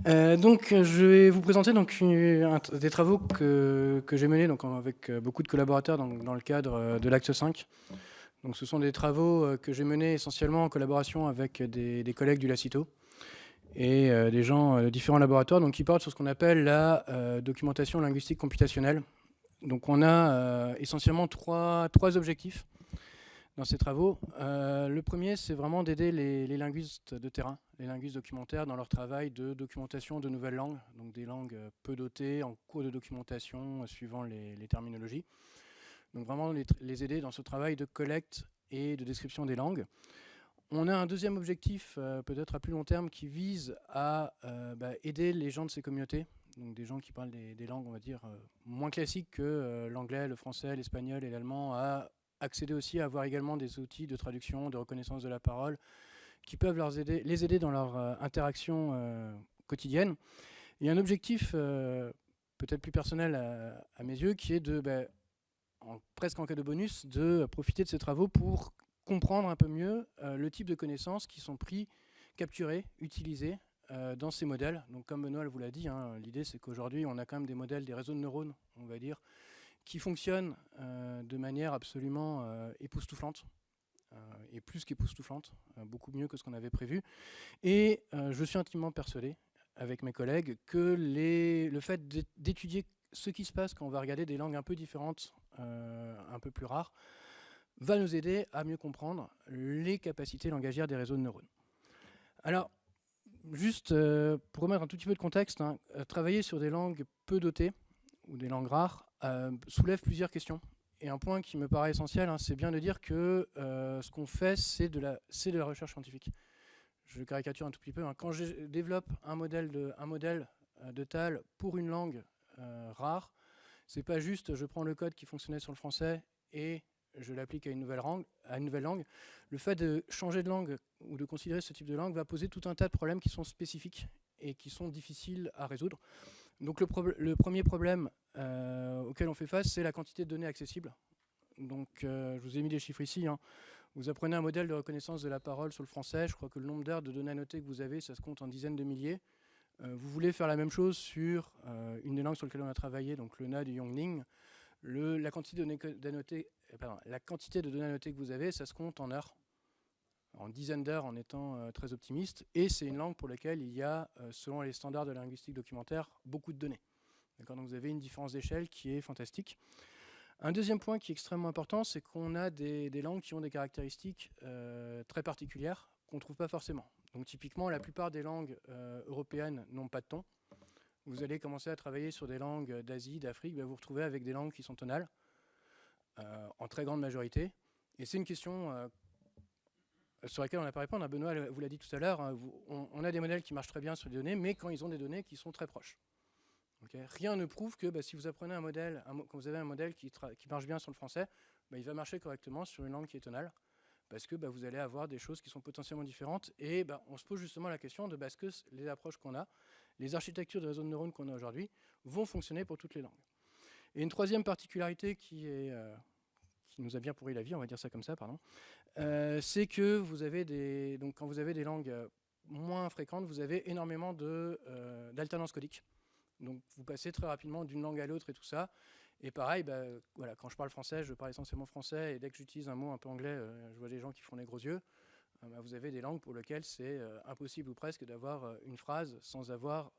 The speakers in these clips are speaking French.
Je vais vous présenter des travaux que j'ai menés avec beaucoup de collaborateurs dans le cadre de l'Acte 5. Donc, ce sont des travaux que j'ai menés essentiellement en collaboration avec des collègues du Lacito et des gens de différents laboratoires qui portent sur ce qu'on appelle la documentation linguistique computationnelle. Donc, on a essentiellement trois objectifs dans ces travaux. Le premier, c'est vraiment d'aider les linguistes de terrain, les linguistes documentaires, dans leur travail de documentation de nouvelles langues, donc des langues peu dotées, en cours de documentation, suivant les terminologies. Donc vraiment les aider dans ce travail de collecte et de description des langues. On a un deuxième objectif, peut-être à plus long terme, qui vise à aider les gens de ces communautés, donc des gens qui parlent des langues, on va dire, moins classiques que l'anglais, le français, l'espagnol et l'allemand, à accéder aussi à avoir également des outils de traduction, de reconnaissance de la parole, qui peuvent les aider dans leur interaction quotidienne. Il y a un objectif peut-être plus personnel à mes yeux, qui est presque en cas de bonus, de profiter de ces travaux pour comprendre un peu mieux le type de connaissances qui sont capturées, utilisées dans ces modèles. Donc comme Benoît vous l'a dit, l'idée c'est qu'aujourd'hui on a quand même des modèles, des réseaux de neurones, on va dire, qui fonctionnent de manière absolument époustouflante, et plus qu'époustouflante, beaucoup mieux que ce qu'on avait prévu. Et je suis intimement persuadé, avec mes collègues, que le fait d'étudier ce qui se passe quand on va regarder des langues un peu différentes, un peu plus rares, va nous aider à mieux comprendre les capacités langagières des réseaux de neurones. Alors, juste pour remettre un tout petit peu de contexte, travailler sur des langues peu dotées ou des langues rares soulève plusieurs questions. Et un point qui me paraît essentiel, c'est bien de dire que ce qu'on fait, c'est de la recherche scientifique. Je caricature un tout petit peu. Quand je développe un modèle de TAL pour une langue rare, c'est pas juste je prends le code qui fonctionnait sur le français et je l'applique à une nouvelle langue. Le fait de changer de langue ou de considérer ce type de langue va poser tout un tas de problèmes qui sont spécifiques et qui sont difficiles à résoudre. Donc le premier problème auquel on fait face, c'est la quantité de données accessibles. Donc je vous ai mis des chiffres ici. Vous apprenez un modèle de reconnaissance de la parole sur le français. Je crois que le nombre d'heures de données annotées que vous avez, ça se compte en dizaines de milliers. Vous voulez faire la même chose sur une des langues sur lesquelles on a travaillé, donc le Na du Yongning. La quantité de données annotées que vous avez, ça se compte en heures, en dizaines d'heures en étant très optimiste. Et c'est une langue pour laquelle il y a, selon les standards de la linguistique documentaire, beaucoup de données. Donc vous avez une différence d'échelle qui est fantastique. Un deuxième point qui est extrêmement important, c'est qu'on a des langues qui ont des caractéristiques très particulières qu'on ne trouve pas forcément. Donc typiquement, la plupart des langues européennes n'ont pas de ton. Vous allez commencer à travailler sur des langues d'Asie, d'Afrique, vous vous retrouvez avec des langues qui sont tonales, en très grande majorité. Et c'est une question sur laquelle on n'a pas répondu. Benoît vous l'a dit tout à l'heure, on a des modèles qui marchent très bien sur les données, mais quand ils ont des données qui sont très proches. Okay. Rien ne prouve que si vous apprenez un modèle, quand vous avez un modèle qui marche bien sur le français, il va marcher correctement sur une langue qui est tonale, parce que vous allez avoir des choses qui sont potentiellement différentes. Et on se pose justement la question de est-ce que les approches qu'on a, les architectures de réseaux de neurones qu'on a aujourd'hui, vont fonctionner pour toutes les langues. Et une troisième particularité qui nous a bien pourri la vie, on va dire ça comme ça, c'est que vous avez quand vous avez des langues moins fréquentes, vous avez énormément d'alternance codique. Donc vous passez très rapidement d'une langue à l'autre et tout ça. Et pareil, quand je parle français, je parle essentiellement français. Et dès que j'utilise un mot un peu anglais, je vois des gens qui font les gros yeux. Vous avez des langues pour lesquelles c'est impossible ou presque d'avoir une phrase sans avoir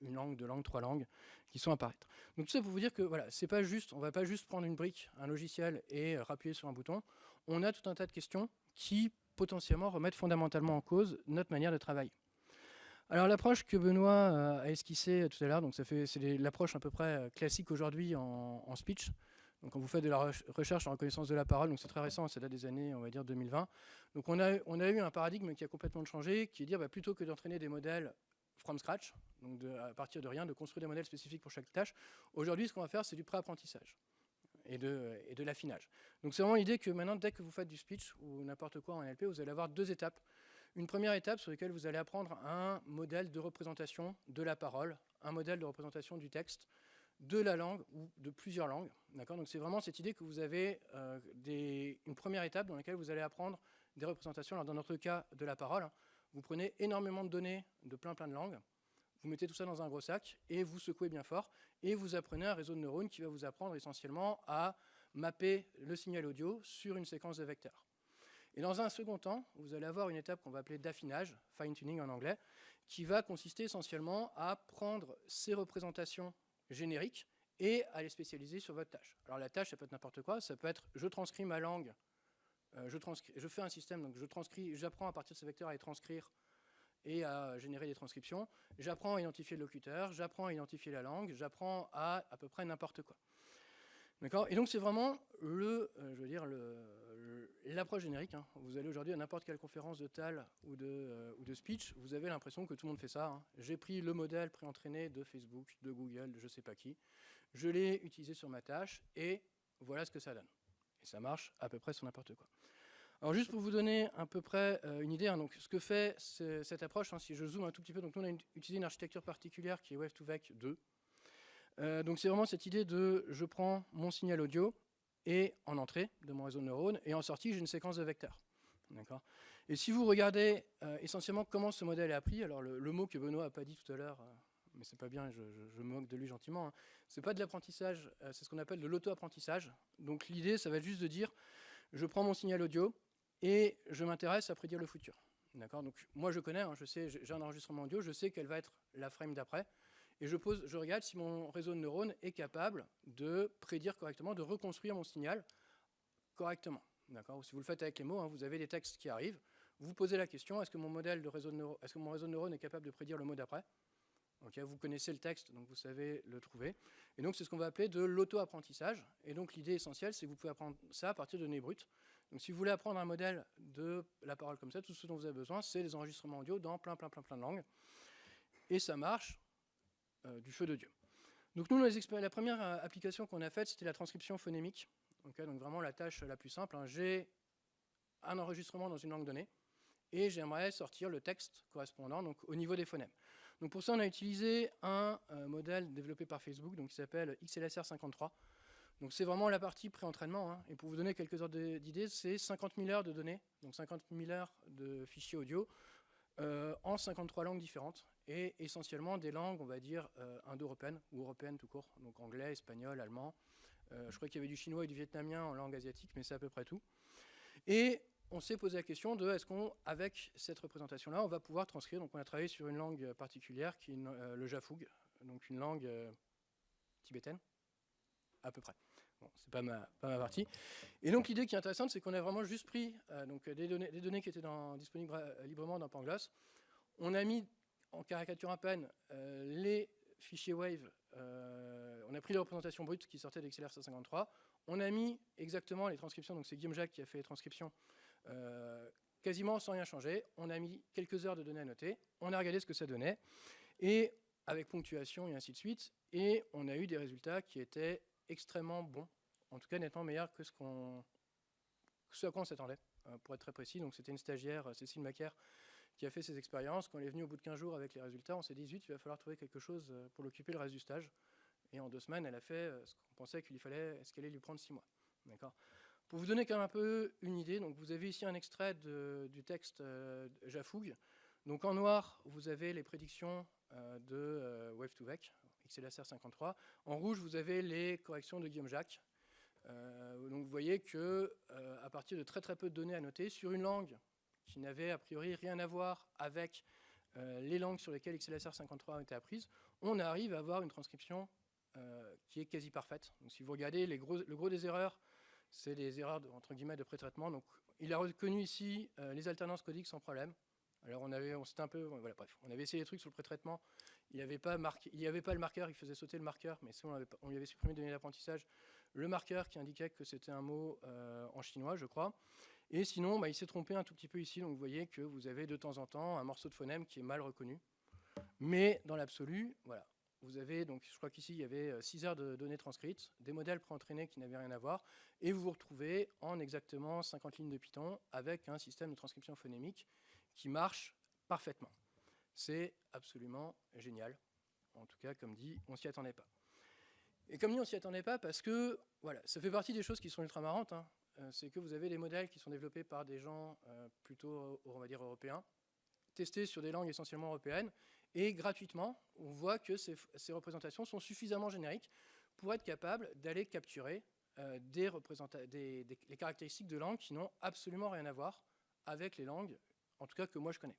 une langue, deux langues, trois langues qui sont apparaître. Donc tout ça pour vous dire que c'est pas juste, on ne va pas juste prendre une brique, un logiciel et appuyer sur un bouton. On a tout un tas de questions qui potentiellement remettent fondamentalement en cause notre manière de travailler. Alors l'approche que Benoît a esquissée tout à l'heure, c'est l'approche à peu près classique aujourd'hui en speech. Donc quand vous faites de la recherche en reconnaissance de la parole, donc c'est très récent, ça date des années, on va dire 2020. Donc on a eu un paradigme qui a complètement changé, qui est de dire plutôt que d'entraîner des modèles from scratch, donc à partir de rien, de construire des modèles spécifiques pour chaque tâche, aujourd'hui ce qu'on va faire c'est du pré-apprentissage et de l'affinage. Donc c'est vraiment l'idée que maintenant, dès que vous faites du speech ou n'importe quoi en NLP, vous allez avoir deux étapes. Une première étape sur laquelle vous allez apprendre un modèle de représentation de la parole, un modèle de représentation du texte, de la langue ou de plusieurs langues. Donc c'est vraiment cette idée que vous avez une première étape dans laquelle vous allez apprendre des représentations. Alors dans notre cas, de la parole, vous prenez énormément de données de plein de langues. vous mettez tout ça dans un gros sac et vous secouez bien fort et vous apprenez un réseau de neurones qui va vous apprendre essentiellement à mapper le signal audio sur une séquence de vecteurs. Et dans un second temps, vous allez avoir une étape qu'on va appeler d'affinage, fine-tuning en anglais, qui va consister essentiellement à prendre ces représentations génériques et à les spécialiser sur votre tâche. Alors la tâche, ça peut être n'importe quoi, ça peut être je transcris ma langue, je fais un système, donc j'apprends à partir de ces vecteurs à les transcrire et à générer des transcriptions, j'apprends à identifier le locuteur, j'apprends à identifier la langue, j'apprends à peu près n'importe quoi. D'accord. Et donc c'est vraiment l'approche générique. Hein. Vous allez aujourd'hui à n'importe quelle conférence de TAL ou de speech, vous avez l'impression que tout le monde fait ça. Hein. J'ai pris le modèle préentraîné de Facebook, de Google, de je ne sais pas qui, je l'ai utilisé sur ma tâche et voilà ce que ça donne. Et ça marche à peu près sur n'importe quoi. Alors juste pour vous donner à peu près une idée, hein, donc ce que fait cette approche, hein, si je zoome un tout petit peu, donc nous on a utilisé une architecture particulière qui est Wave2Vec 2. Donc c'est vraiment cette idée de je prends mon signal audio et en entrée de mon réseau de neurones et en sortie j'ai une séquence de vecteurs. Et si vous regardez essentiellement comment ce modèle est appris, alors le mot que Benoît n'a pas dit tout à l'heure, mais c'est pas bien, je me moque de lui gentiment, hein, c'est pas de l'apprentissage, c'est ce qu'on appelle de l'auto-apprentissage. Donc l'idée ça va être juste de dire je prends mon signal audio et je m'intéresse à prédire le futur. Donc moi je connais, hein, je sais, j'ai un enregistrement audio, je sais quelle va être la frame d'après. Et je regarde si mon réseau de neurones est capable de prédire correctement, de reconstruire mon signal correctement. Si vous le faites avec les mots, hein, vous avez des textes qui arrivent, vous posez la question, est-ce que mon réseau de neurones est capable de prédire le mot d'après? Vous connaissez le texte, donc vous savez le trouver. Et donc c'est ce qu'on va appeler de l'auto-apprentissage. Et donc l'idée essentielle, c'est que vous pouvez apprendre ça à partir de données brutes. Donc si vous voulez apprendre un modèle de la parole comme ça, tout ce dont vous avez besoin, c'est des enregistrements audio dans plein de langues. Et ça marche du feu de Dieu. Donc nous, la première application qu'on a faite, c'était la transcription phonémique. Donc vraiment la tâche la plus simple. Hein. J'ai un enregistrement dans une langue donnée et j'aimerais sortir le texte correspondant donc, au niveau des phonèmes. Donc pour ça, on a utilisé un modèle développé par Facebook donc, qui s'appelle XLSR53. Donc c'est vraiment la partie pré-entraînement. Hein. Et pour vous donner quelques ordres d'idées, c'est 50 000 heures de données, donc 50 000 heures de fichiers audio en 53 langues différentes et essentiellement des langues, on va dire, indo-européennes ou européennes tout court, donc anglais, espagnol, allemand. Je crois qu'il y avait du chinois et du vietnamien en langue asiatique, mais c'est à peu près tout. Et on s'est posé la question de est-ce qu'avec cette représentation-là, on va pouvoir transcrire. Donc on a travaillé sur une langue particulière qui est le jafoug, donc une langue tibétaine, à peu près. Bon, c'est pas ma partie. Et donc l'idée qui est intéressante, c'est qu'on a vraiment juste pris donc, des données qui étaient disponibles librement dans Pangloss. On a mis en caricature à peine les fichiers Wave. On a pris les représentations brutes qui sortaient de XLR53. On a mis exactement les transcriptions. Donc c'est Guillaume Jacques qui a fait les transcriptions quasiment sans rien changer. On a mis quelques heures de données à noter. On a regardé ce que ça donnait. Et avec ponctuation et ainsi de suite. Et on a eu des résultats qui étaient extrêmement bon, en tout cas nettement meilleur que ce à quoi on s'attendait, pour être très précis. Donc c'était une stagiaire, Cécile Macaire, qui a fait ses expériences. Quand elle est venue au bout de 15 jours avec les résultats, on s'est dit, zut, il va falloir trouver quelque chose pour l'occuper le reste du stage. Et en 2 semaines, elle a fait ce qu'on pensait ce qu'elle allait lui prendre 6 mois. D'accord. Pour vous donner quand même un peu une idée, donc vous avez ici un extrait du texte Jafoug. Donc en noir, vous avez les prédictions de Wave2Vec, XLSR53. En rouge, vous avez les corrections de Guillaume Jacques. Donc vous voyez qu'à partir de très peu de données à noter, sur une langue qui n'avait a priori rien à voir avec les langues sur lesquelles XLSR53 a été apprise, on arrive à avoir une transcription qui est quasi parfaite. Donc si vous regardez, le gros des erreurs, c'est des erreurs entre guillemets de pré-traitement. Donc il a reconnu ici les alternances codiques sans problème. Alors on avait essayé des trucs sur le pré-traitement. Il n'y avait pas le marqueur, il faisait sauter le marqueur, mais on lui avait supprimé de données d'apprentissage le marqueur qui indiquait que c'était un mot en chinois, je crois. Et sinon, il s'est trompé un tout petit peu ici. Donc vous voyez que vous avez de temps en temps un morceau de phonème qui est mal reconnu. Mais dans l'absolu, voilà. Vous avez, donc je crois qu'ici il y avait 6 heures de données transcrites, des modèles préentraînés qui n'avaient rien à voir, et vous vous retrouvez en exactement 50 lignes de Python avec un système de transcription phonémique qui marche parfaitement. C'est absolument génial. En tout cas, comme dit, on ne s'y attendait pas. Et comme dit, on ne s'y attendait pas parce que, voilà, ça fait partie des choses qui sont ultra marrantes. Hein. C'est que vous avez des modèles qui sont développés par des gens plutôt, on va dire, européens, testés sur des langues essentiellement européennes, Et gratuitement, on voit que ces représentations sont suffisamment génériques pour être capables d'aller capturer les caractéristiques de langues qui n'ont absolument rien à voir avec les langues, en tout cas que moi je connais.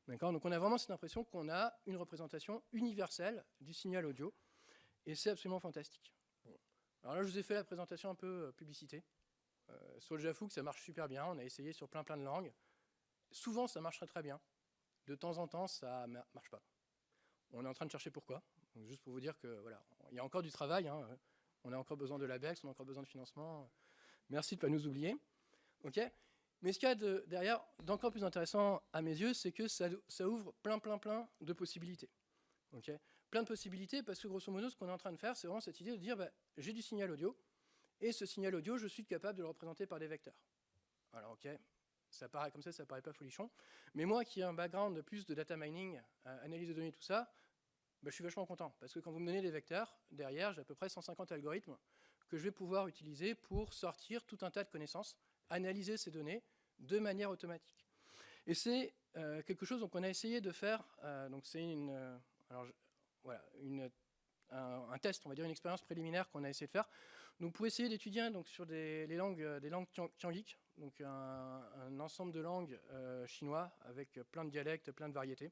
D'accord ? Donc on a vraiment cette impression qu'on a une représentation universelle du signal audio, et c'est absolument fantastique. Bon. Alors là, je vous ai fait la présentation un peu publicité. SoulJaFook, ça marche super bien, on a essayé sur plein de langues. Souvent, ça marcherait très bien. De temps en temps, ça ne marche pas. On est en train de chercher pourquoi. Donc, juste pour vous dire que voilà, il y a encore du travail, hein. On a encore besoin de l'ABEX, on a encore besoin de financement. Merci de ne pas nous oublier. Okay, mais ce qu'il y a derrière, d'encore plus intéressant à mes yeux, c'est que ça ouvre plein de possibilités. Okay, plein de possibilités parce que grosso modo, ce qu'on est en train de faire, c'est vraiment cette idée de dire bah, j'ai du signal audio, et ce signal audio, je suis capable de le représenter par des vecteurs. Alors, ok, ça paraît comme ça paraît pas folichon. Mais moi qui ai un background de plus de data mining, analyse de données, tout ça, bah, je suis vachement content. Parce que quand vous me donnez des vecteurs, derrière, j'ai à peu près 150 algorithmes que je vais pouvoir utiliser pour sortir tout un tas de connaissances, analyser ces données de manière automatique. Et c'est quelque chose qu'on a essayé de faire. Donc c'est un test, on va dire une expérience préliminaire qu'on a essayé de faire. Donc pour essayer d'étudier donc, sur les langues tiangiques, donc un ensemble de langues chinois avec plein de dialectes, plein de variétés.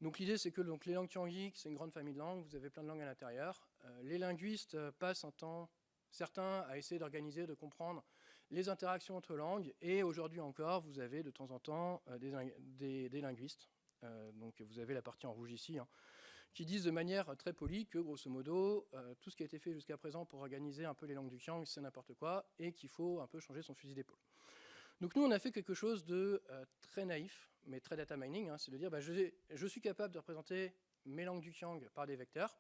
Donc l'idée c'est que donc, les langues tiangiques, c'est une grande famille de langues, vous avez plein de langues à l'intérieur. Les linguistes passent un temps certain à essayer d'organiser, de comprendre les interactions entre langues, et aujourd'hui encore, vous avez de temps en temps des linguistes. Donc vous avez la partie en rouge ici, hein, qui disent de manière très polie que, grosso modo, tout ce qui a été fait jusqu'à présent pour organiser un peu les langues du Qiang, c'est n'importe quoi, et qu'il faut un peu changer son fusil d'épaule. Donc nous, on a fait quelque chose de très naïf, mais très data mining, hein, c'est de dire, bah, je suis capable de représenter mes langues du Qiang par des vecteurs.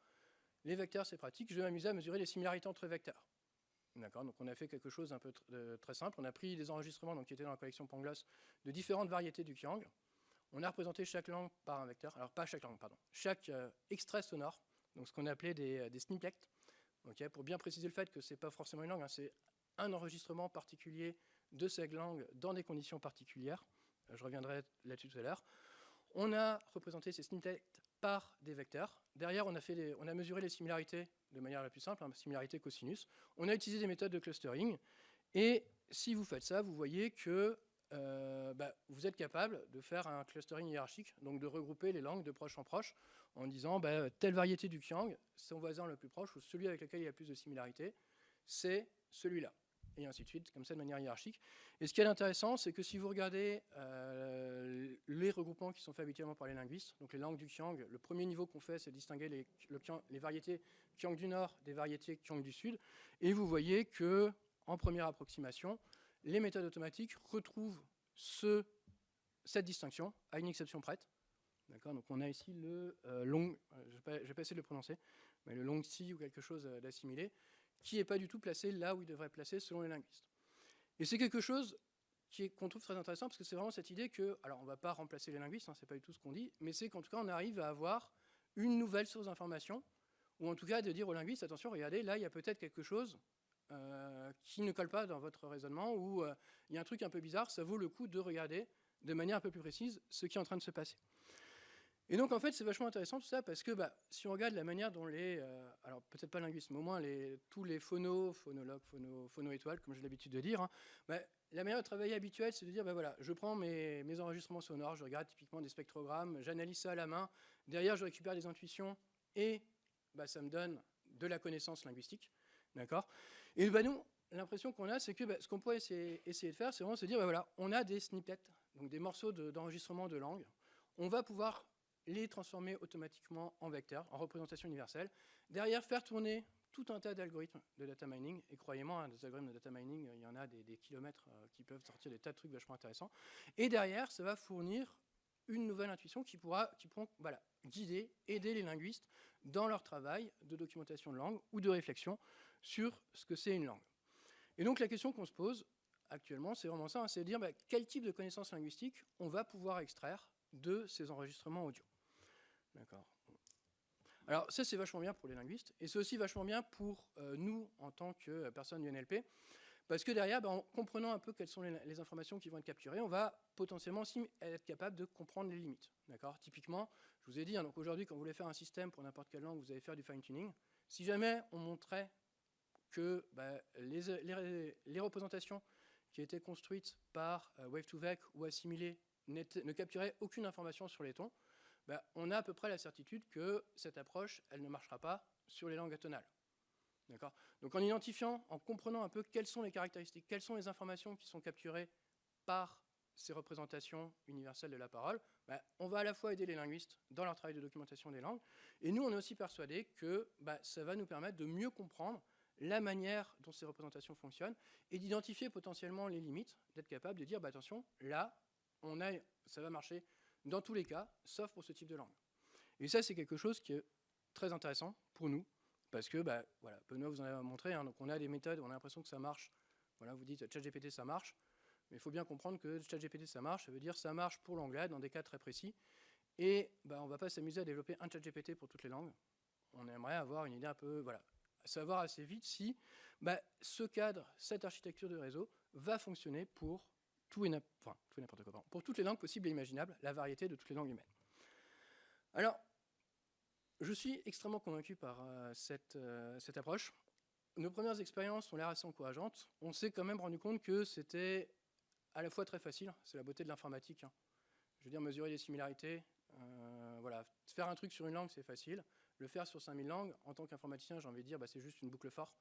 Les vecteurs, c'est pratique, je vais m'amuser à mesurer les similarités entre vecteurs. D'accord, donc on a fait quelque chose un peu très simple. On a pris des enregistrements donc, qui étaient dans la collection Pangloss de différentes variétés du Qiang. On a représenté chaque langue par un vecteur. Alors pas chaque langue, pardon. Chaque extrait sonore, donc ce qu'on appelait des snippets, okay, pour bien préciser le fait que ce n'est pas forcément une langue, hein, c'est un enregistrement particulier de cette langue dans des conditions particulières. Je reviendrai là-dessus tout à l'heure. On a représenté ces snippets par des vecteurs. Derrière, on a mesuré les similarités de manière la plus simple, hein, similarité cosinus. On a utilisé des méthodes de clustering. Et si vous faites ça, vous voyez que vous êtes capable de faire un clustering hiérarchique, donc de regrouper les langues de proche en proche, en disant telle variété du Qiang, son voisin le plus proche, ou celui avec lequel il y a plus de similarités, c'est celui-là. Et ainsi de suite, comme ça de manière hiérarchique. Et ce qui est intéressant, c'est que si vous regardez les regroupements qui sont faits habituellement par les linguistes, donc les langues du Qiang, le premier niveau qu'on fait, c'est distinguer les variétés Qiang du Nord des variétés Qiang du Sud. Et vous voyez que, en première approximation, les méthodes automatiques retrouvent cette distinction à une exception prête. D'accord, donc on a ici le long, je vais pas essayer de le prononcer, mais le long si ou quelque chose d'assimilé, qui n'est pas du tout placé là où il devrait être placé selon les linguistes. Et c'est quelque chose qu'on trouve très intéressant, parce que c'est vraiment cette idée que, alors on ne va pas remplacer les linguistes, hein, ce n'est pas du tout ce qu'on dit, mais c'est qu'en tout cas on arrive à avoir une nouvelle source d'information, ou en tout cas de dire aux linguistes, attention, regardez, là il y a peut-être quelque chose qui ne colle pas dans votre raisonnement, ou il y a un truc un peu bizarre, ça vaut le coup de regarder de manière un peu plus précise ce qui est en train de se passer. Et donc, en fait, c'est vachement intéressant tout ça, parce que si on regarde la manière dont alors peut-être pas linguistes, mais au moins tous les phonologues, phono-étoiles, comme j'ai l'habitude de dire, hein, la manière de travailler habituelle, c'est de dire, voilà, je prends mes enregistrements sonores, je regarde typiquement des spectrogrammes, j'analyse ça à la main, derrière, je récupère des intuitions, et ça me donne de la connaissance linguistique, d'accord ? Et nous, l'impression qu'on a, c'est que ce qu'on pourrait essayer de faire, c'est vraiment se dire, voilà, on a des snippets, donc des morceaux d'enregistrement de langue, on va pouvoir les transformer automatiquement en vecteurs, en représentation universelle. Derrière, faire tourner tout un tas d'algorithmes de data mining. Et croyez-moi, des algorithmes de data mining, il y en a des kilomètres qui peuvent sortir des tas de trucs vachement intéressants. Et derrière, ça va fournir une nouvelle intuition qui pourront guider, aider les linguistes dans leur travail de documentation de langue ou de réflexion sur ce que c'est une langue. Et donc la question qu'on se pose actuellement, c'est vraiment ça, hein, c'est de dire quel type de connaissances linguistiques on va pouvoir extraire de ces enregistrements audio. D'accord. Alors ça, c'est vachement bien pour les linguistes, et c'est aussi vachement bien pour nous, en tant que personnes du NLP, Parce que derrière, en comprenant un peu quelles sont les informations qui vont être capturées, on va potentiellement aussi être capable de comprendre les limites. D'accord ? Typiquement, je vous ai dit, donc aujourd'hui, quand vous voulez faire un système pour n'importe quelle langue, vous allez faire du fine-tuning. Si jamais on montrait que les représentations qui étaient construites par Wave2Vec ou assimilées ne capturaient aucune information sur les tons, on a à peu près la certitude que cette approche, elle ne marchera pas sur les langues atonales. D'accord ? Donc en identifiant, en comprenant un peu quelles sont les caractéristiques, quelles sont les informations qui sont capturées par ces représentations universelles de la parole, on va à la fois aider les linguistes dans leur travail de documentation des langues, et nous on est aussi persuadés que ça va nous permettre de mieux comprendre la manière dont ces représentations fonctionnent, et d'identifier potentiellement les limites, d'être capable de dire, attention, là, ça va marcher dans tous les cas, sauf pour ce type de langue. Et ça, c'est quelque chose qui est très intéressant pour nous, parce que, voilà, Benoît vous en a montré, hein, donc on a des méthodes, on a l'impression que ça marche. Voilà, vous dites ChatGPT, ça marche, mais il faut bien comprendre que ChatGPT, ça marche, ça veut dire ça marche pour l'anglais, dans des cas très précis, et on ne va pas s'amuser à développer un ChatGPT pour toutes les langues. On aimerait avoir une idée un peu, voilà, savoir assez vite si ce cadre, cette architecture de réseau, va fonctionner pour tout et n'importe quoi, pour toutes les langues possibles et imaginables, la variété de toutes les langues humaines. Alors, je suis extrêmement convaincu par cette approche. Nos premières expériences ont l'air assez encourageantes. On s'est quand même rendu compte que c'était à la fois très facile, c'est la beauté de l'informatique. Hein. Je veux dire, mesurer les similarités, voilà. Faire un truc sur une langue, c'est facile. Le faire sur 5000 langues, en tant qu'informaticien, j'ai envie de dire, c'est juste une boucle for.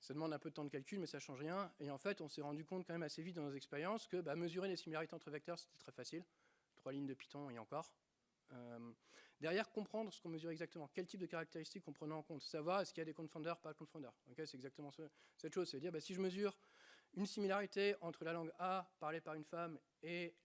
Ça demande un peu de temps de calcul, mais ça ne change rien. Et en fait, on s'est rendu compte quand même assez vite dans nos expériences que mesurer les similarités entre vecteurs, c'était très facile. 3 lignes de Python et encore. Derrière, comprendre ce qu'on mesure exactement, quel type de caractéristiques on prenait en compte, savoir est-ce qu'il y a des confounders, pas de confounders. Okay, c'est exactement cette chose, c'est dire si je mesure une similarité entre la langue A parlée par une femme et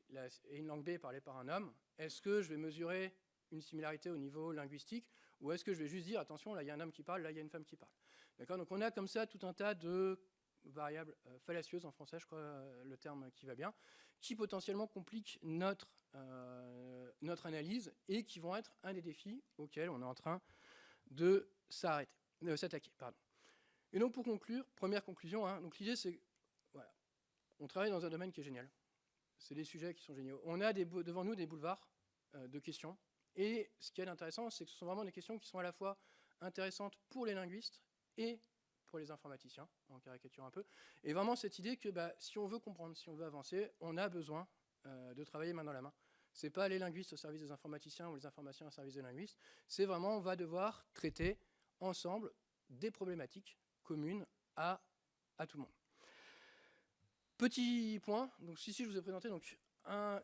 une langue B parlée par un homme, est-ce que je vais mesurer une similarité au niveau linguistique ou est-ce que je vais juste dire attention, là il y a un homme qui parle, là il y a une femme qui parle. D'accord, donc on a comme ça tout un tas de variables fallacieuses, en français je crois le terme qui va bien, qui potentiellement compliquent notre analyse et qui vont être un des défis auxquels on est en train de s'attaquer. Et donc pour conclure, première conclusion, hein, donc l'idée c'est, voilà, on travaille dans un domaine qui est génial, c'est des sujets qui sont géniaux. On a devant nous des boulevards de questions, et ce qui est intéressant, c'est que ce sont vraiment des questions qui sont à la fois intéressantes pour les linguistes et pour les informaticiens, en caricature un peu. Et vraiment cette idée que si on veut comprendre, si on veut avancer, on a besoin de travailler main dans la main. Ce n'est pas les linguistes au service des informaticiens ou les informaticiens au service des linguistes. C'est vraiment, on va devoir traiter ensemble des problématiques communes à tout le monde. Petit point, donc ici je vous ai présenté donc,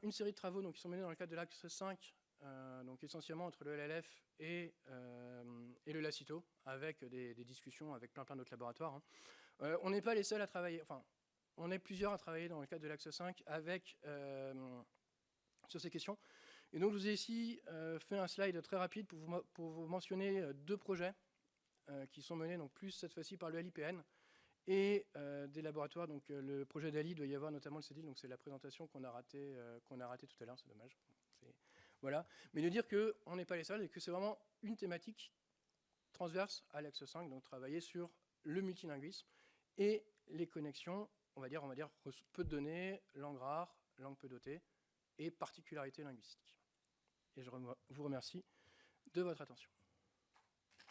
une série de travaux donc, qui sont menés dans le cadre de l'axe 5, donc essentiellement entre le LLF et le LACITO, avec des discussions avec plein d'autres laboratoires. Hein. On n'est pas les seuls à travailler, enfin, on est plusieurs à travailler dans le cadre de l'axe 5 avec, sur ces questions. Et donc je vous ai ici fait un slide très rapide pour vous mentionner 2 projets qui sont menés donc, plus cette fois-ci par le LIPN et des laboratoires. Donc le projet d'ALI doit y avoir notamment le CEDIL, donc c'est la présentation qu'on a ratée tout à l'heure, c'est dommage. Voilà. Mais de dire qu'on n'est pas les seuls et que c'est vraiment une thématique transverse à l'axe 5, donc travailler sur le multilinguisme et les connexions, on va dire peu de données, langue rare, langue peu dotée et particularités linguistiques. Et je vous remercie de votre attention.